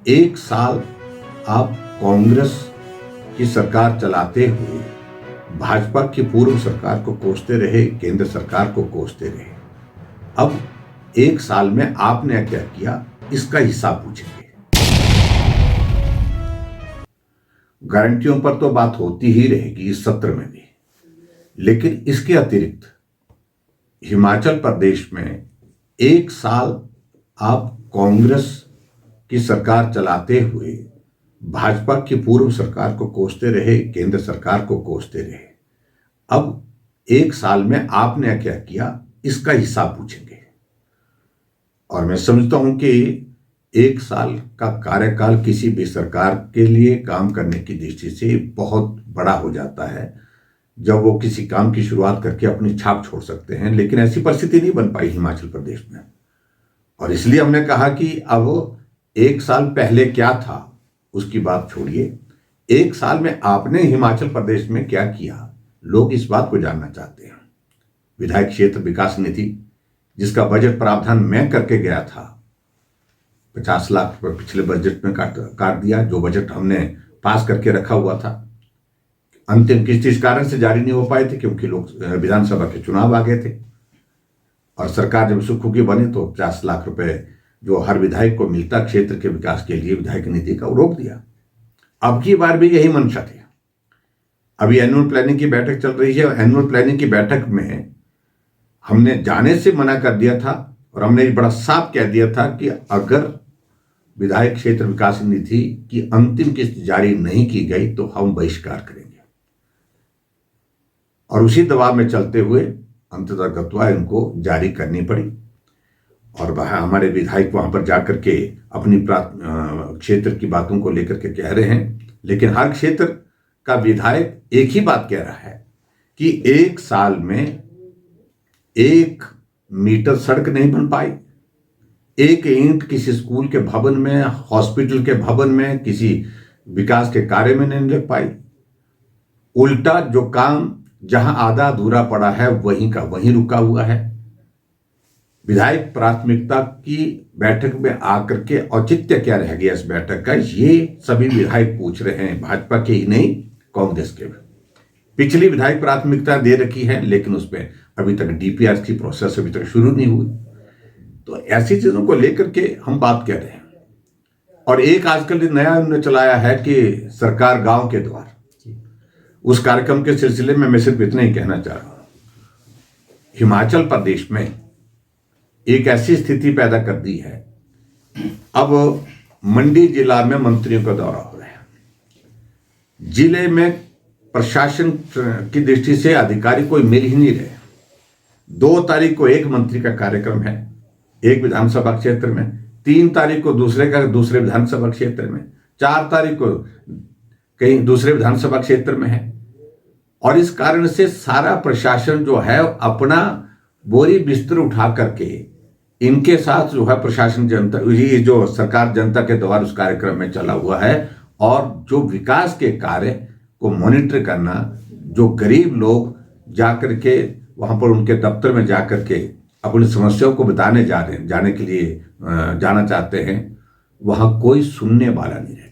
एक साल आप कांग्रेस की सरकार चलाते हुए भाजपा की पूर्व सरकार को कोसते रहे, केंद्र सरकार को कोसते रहे। अब एक साल में आपने क्या किया, इसका हिसाब पूछेंगे। गारंटियों पर तो बात होती ही रहेगी इस सत्र में भी, लेकिन इसके अतिरिक्त हिमाचल प्रदेश में एक साल आप कांग्रेस की सरकार चलाते हुए भाजपा की पूर्व सरकार को कोसते रहे, केंद्र सरकार को कोसते रहे। अब एक साल में आपने क्या किया, इसका हिसाब पूछेंगे। और मैं समझता हूं कि एक साल का कार्यकाल किसी भी सरकार के लिए काम करने की दृष्टि से बहुत बड़ा हो जाता है, जब वो किसी काम की शुरुआत करके अपनी छाप छोड़ सकते हैं। लेकिन ऐसी परिस्थिति नहीं बन पाई हिमाचल प्रदेश में, और इसलिए हमने कहा कि अब एक साल पहले क्या था उसकी बात छोड़िए, एक साल में आपने हिमाचल प्रदेश में क्या किया, लोग इस बात को जानना चाहते हैं। विधायक क्षेत्र विकास निधि, जिसका बजट प्रावधान मैं करके गया था, 50 लाख रुपए पिछले बजट में काट दिया। जो बजट हमने पास करके रखा हुआ था, अंतिम किस्त इस कारण से जारी नहीं हो पाए थे क्योंकि लोग विधानसभा के चुनाव आ गए थे, और सरकार जब सुखों की बनी तो 50 लाख रुपए जो हर विधायक को मिलता क्षेत्र के विकास के लिए विधायक निधि का, रोक दिया। अब की बार भी यही मंशा थी। अभी एनुअल प्लानिंग की बैठक चल रही है, और एनुअल प्लानिंग की बैठक में हमने जाने से मना कर दिया था, और हमने बड़ा साफ कह दिया था कि अगर विधायक क्षेत्र विकास निधि की अंतिम किस्त जारी नहीं की गई तो हम बहिष्कार करेंगे। और उसी दबाव में चलते हुए अंततः गत्वा इनको जारी करनी पड़ी, और वह हमारे विधायक वहां पर जाकर के अपनी क्षेत्र की बातों को लेकर के कह रहे हैं। लेकिन हर क्षेत्र का विधायक एक ही बात कह रहा है कि एक साल में 1 मीटर सड़क नहीं बन पाई, 1 ईंट किसी स्कूल के भवन में, हॉस्पिटल के भवन में, किसी विकास के कार्य में नहीं लग पाई। उल्टा जो काम जहां आधा अधूरा पड़ा है वहीं का वहीं रुका हुआ है। विधायक प्राथमिकता की बैठक में आकर के औचित्य क्या रह गया इस बैठक का, ये सभी विधायक पूछ रहे हैं, भाजपा के ही नहीं कांग्रेस के भी। पिछली विधायक प्राथमिकता दे रखी है, लेकिन उसमें अभी तक डीपीआर की प्रोसेस अभी तक शुरू नहीं हुई। तो ऐसी चीजों को लेकर के हम बात कर रहे हैं। और एक आजकल नया उन्होंने चलाया है कि सरकार गांव के द्वार, उस कार्यक्रम के सिलसिले में मैं सिर्फ इतना ही कहना चाह रहा हूं। हिमाचल प्रदेश में एक ऐसी स्थिति पैदा कर दी है, अब मंडी जिला में मंत्रियों का दौरा हो रहा है। जिले में प्रशासन की दृष्टि से अधिकारी कोई मिल ही नहीं रहे। 2 तारीख को एक मंत्री का कार्यक्रम है एक विधानसभा क्षेत्र में, 3 तारीख को दूसरे का दूसरे विधानसभा क्षेत्र में, 4 तारीख को कहीं दूसरे विधानसभा क्षेत्र में है। और इस कारण से सारा प्रशासन जो है अपना बोरी बिस्तर उठा करके इनके साथ जो है प्रशासन जनता, ये जो सरकार जनता के द्वारा उस कार्यक्रम में चला हुआ है, और जो विकास के कार्य को मॉनिटर करना, जो गरीब लोग जाकर के वहां पर उनके दफ्तर में जाकर के अपनी समस्याओं को बताने जाने के लिए जाना चाहते हैं, वहां कोई सुनने वाला नहीं रह गया।